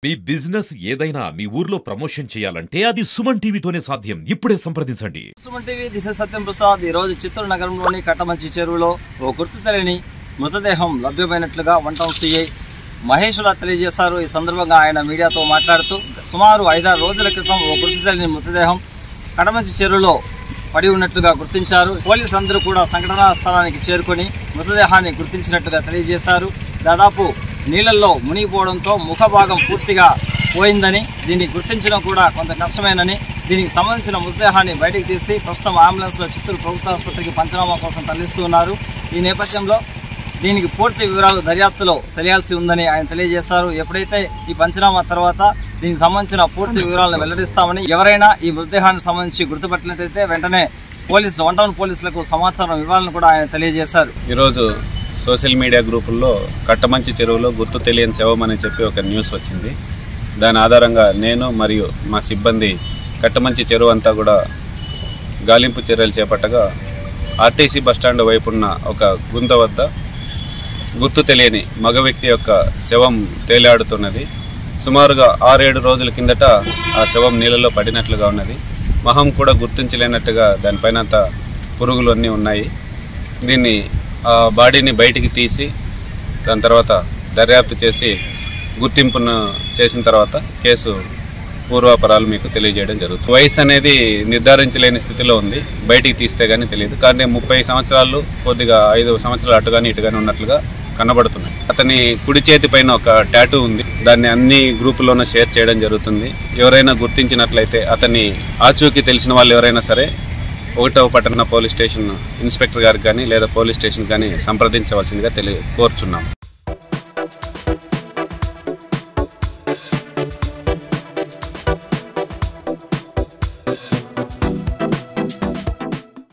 మీ business ఏదైనా మీ ఊర్లో promotion చేయాలంటే అది సుమన్ టీవీతోనే సాధ్యం. ఇప్పుడే సంప్రదించండి. సుమన్ టీవీ దిశ సత్యం ప్రసాద్. ఈ రోజు చిత్తూరు నగరంలోని కట్టమంచి చెరువులో ఓ గుర్తు తెలియని మృతదేహం లభ్యమైనట్లుగా వన్ టౌన్ సిఐ మహేశ్వర తెలియజేశారు. ఈ సందర్భంగా ఆయన మీడియాతో మాట్లాడుతూ సుమారు 5-6 రోజుల క్రితం ఓ గుర్తు తెలియని మృతదేహం కట్టమంచి చెరువులో పడి ఉన్నట్లుగా గుర్తించారు. పోలీసులు అందరూ కూడా సంఘటనా స్థలానికి చేరుకొని మృతదేహాన్ని గుర్తించినట్లుగా తెలియజేశారు. దాదాపు నీళ్లలో మునిగిపోవడంతో ముఖ భాగం పూర్తిగా పోయిందని, దీన్ని గుర్తించడం కూడా కొంత కష్టమేనని, దీనికి సంబంధించిన మృతదేహాన్ని బయటకు తీసి ప్రస్తుతం అంబులెన్స్లో చిత్తూరు ప్రభుత్వ ఆసుపత్రికి పంచనామా కోసం తరలిస్తున్నారు. ఈ నేపథ్యంలో దీనికి పూర్తి వివరాలు దర్యాప్తులో తెలియాల్సి ఉందని ఆయన తెలియజేశారు. ఎప్పుడైతే ఈ పంచనామా తర్వాత దీనికి సంబంధించిన పూర్తి వివరాలను వెల్లడిస్తామని, ఎవరైనా ఈ మృతదేహానికి సంబంధించి గుర్తుపట్టినట్లయితే వెంటనే పోలీసులు వన్ టౌన్ పోలీసులకు సమాచారం ఇవ్వాలని కూడా ఆయన తెలియజేశారు. ఈరోజు సోషల్ మీడియా గ్రూపుల్లో కట్టమంచి చెరువులో గుర్తు తెలియని శవం అని చెప్పి ఒక న్యూస్ వచ్చింది. దాని ఆధారంగా నేను మరియు మా సిబ్బంది కట్టమంచి చెరువు అంతా కూడా గాలింపు చర్యలు చేపట్టగా ఆర్టీసీ బస్టాండ్ వైపున్న ఒక గుంత వద్ద గుర్తు తెలియని మగ వ్యక్తి యొక్క శవం తేలాడుతున్నది. సుమారుగా 6-7 రోజుల కిందట ఆ శవం నీళ్ళలో పడినట్లుగా ఉన్నది. మొహం కూడా గుర్తించలేనట్టుగా దానిపైన అంతా పురుగులు అన్నీ ఉన్నాయి. దీన్ని బాడీని బయటికి తీసి దాని తర్వాత దర్యాప్తు చేసి గుర్తింపును చేసిన తర్వాత కేసు పూర్వాపరాలు మీకు తెలియజేయడం జరుగుతుంది. వయసు అనేది నిర్ధారించలేని స్థితిలో ఉంది, బయటికి తీస్తే కానీ తెలియదు. కానీ 30 సంవత్సరాలు కొద్దిగా 5 సంవత్సరాలు అటు కానీ ఇటు కానీ ఉన్నట్లుగా కనబడుతున్నాయి. అతని కుడి చేతి పైన ఒక టాటూ ఉంది. దాన్ని అన్ని గ్రూపుల్లోనూ షేర్ చేయడం జరుగుతుంది. ఎవరైనా గుర్తించినట్లయితే అతని ఆచూకీ తెలిసిన వాళ్ళు ఎవరైనా సరే 1వ పట్టణ పోలీస్ స్టేషన్ ఇన్స్పెక్టర్ గారికి కానీ లేదా పోలీస్ స్టేషన్ కానీ సంప్రదించవలసిందిగా కోరుచున్నాం.